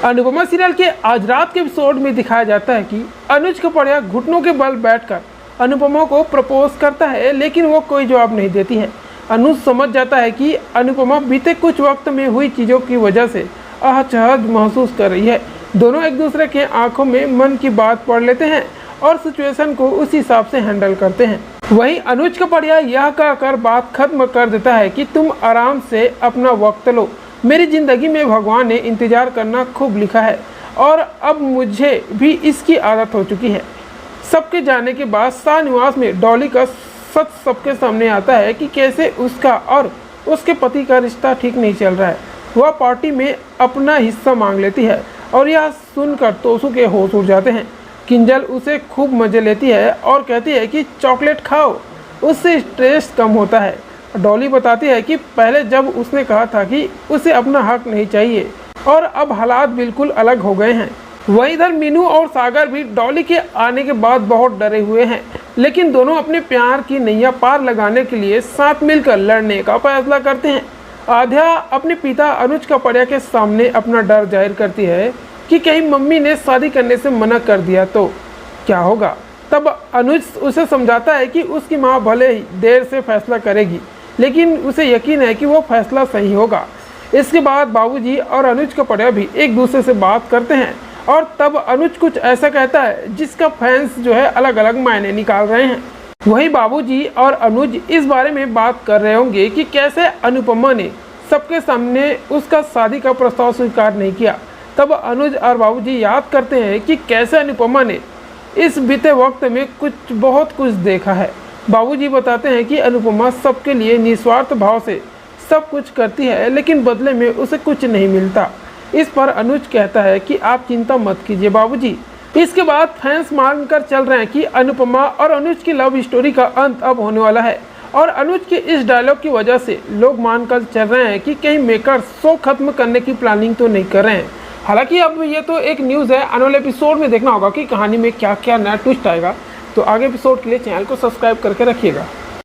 Anupama serial के आज रात के एपिसोड में दिखाया जाता है कि अनुज कपड़िया घुटनों के बल बैठकर अनुपमा को प्रपोज करता है, लेकिन वो कोई जवाब नहीं देती है। अनुज समझ जाता है कि अनुपमा बीते कुछ वक्त में हुई चीज़ों की वजह से असहज महसूस कर रही है। दोनों एक दूसरे के आंखों में मन की बात पढ़ लेते हैं और सिचुएशन को उस हिसाब से हैंडल करते हैं। वहीं अनुज कपड़िया यह कहकर बात खत्म कर देता है कि तुम आराम से अपना वक्त लो, मेरी ज़िंदगी में भगवान ने इंतज़ार करना खूब लिखा है और अब मुझे भी इसकी आदत हो चुकी है। सबके जाने के बाद शाहनिवास में डॉली का सच सबके सामने आता है कि कैसे उसका और उसके पति का रिश्ता ठीक नहीं चल रहा है। वह पार्टी में अपना हिस्सा मांग लेती है और यह सुनकर तोसू के होश उड़ जाते हैं। किंजल उसे खूब मज़े लेती है और कहती है कि चॉकलेट खाओ, उससे स्ट्रेस कम होता है। डॉली बताती है कि पहले जब उसने कहा था कि उसे अपना हक नहीं चाहिए और अब हालात बिल्कुल अलग हो गए हैं। वहीं इधर मीनू और सागर भी डॉली के आने के बाद बहुत डरे हुए हैं, लेकिन दोनों अपने प्यार की नैया पार लगाने के लिए साथ मिलकर लड़ने का फैसला करते हैं। आध्या अपने पिता अनुज कपड़िया के सामने अपना डर जाहिर करती है कि कहीं मम्मी ने शादी करने से मना कर दिया तो क्या होगा। तब अनुज उसे समझाता है कि उसकी माँ भले ही देर से फैसला करेगी, लेकिन उसे यकीन है कि वो फैसला सही होगा। इसके बाद बाबूजी और अनुज कपड़िया भी एक दूसरे से बात करते हैं और तब अनुज कुछ ऐसा कहता है जिसका फैंस जो है अलग अलग मायने निकाल रहे हैं। वहीं बाबूजी और अनुज इस बारे में बात कर रहे होंगे कि कैसे अनुपमा ने सबके सामने उसका शादी का प्रस्ताव स्वीकार नहीं किया। तब अनुज और बाबूजी याद करते हैं कि कैसे अनुपमा ने इस बीते वक्त में बहुत कुछ देखा है। बाबूजी बताते हैं कि अनुपमा सबके लिए निस्वार्थ भाव से सब कुछ करती है, लेकिन बदले में उसे कुछ नहीं मिलता। इस पर अनुज कहता है कि आप चिंता मत कीजिए बाबूजी। इसके बाद फैंस मानकर चल रहे हैं कि अनुपमा और अनुज की लव स्टोरी का अंत अब होने वाला है और अनुज के इस डायलॉग की वजह से लोग मानकर चल रहे हैं कि कहीं मेकर्स शो खत्म करने की प्लानिंग तो नहीं कर रहे हैं। हालांकि अब ये तो एक न्यूज़ है, आने वाले एपिसोड में देखना होगा कि कहानी में क्या क्या नया ट्विस्ट आएगा। तो आगे एपिसोड के लिए चैनल को सब्सक्राइब करके रखिएगा।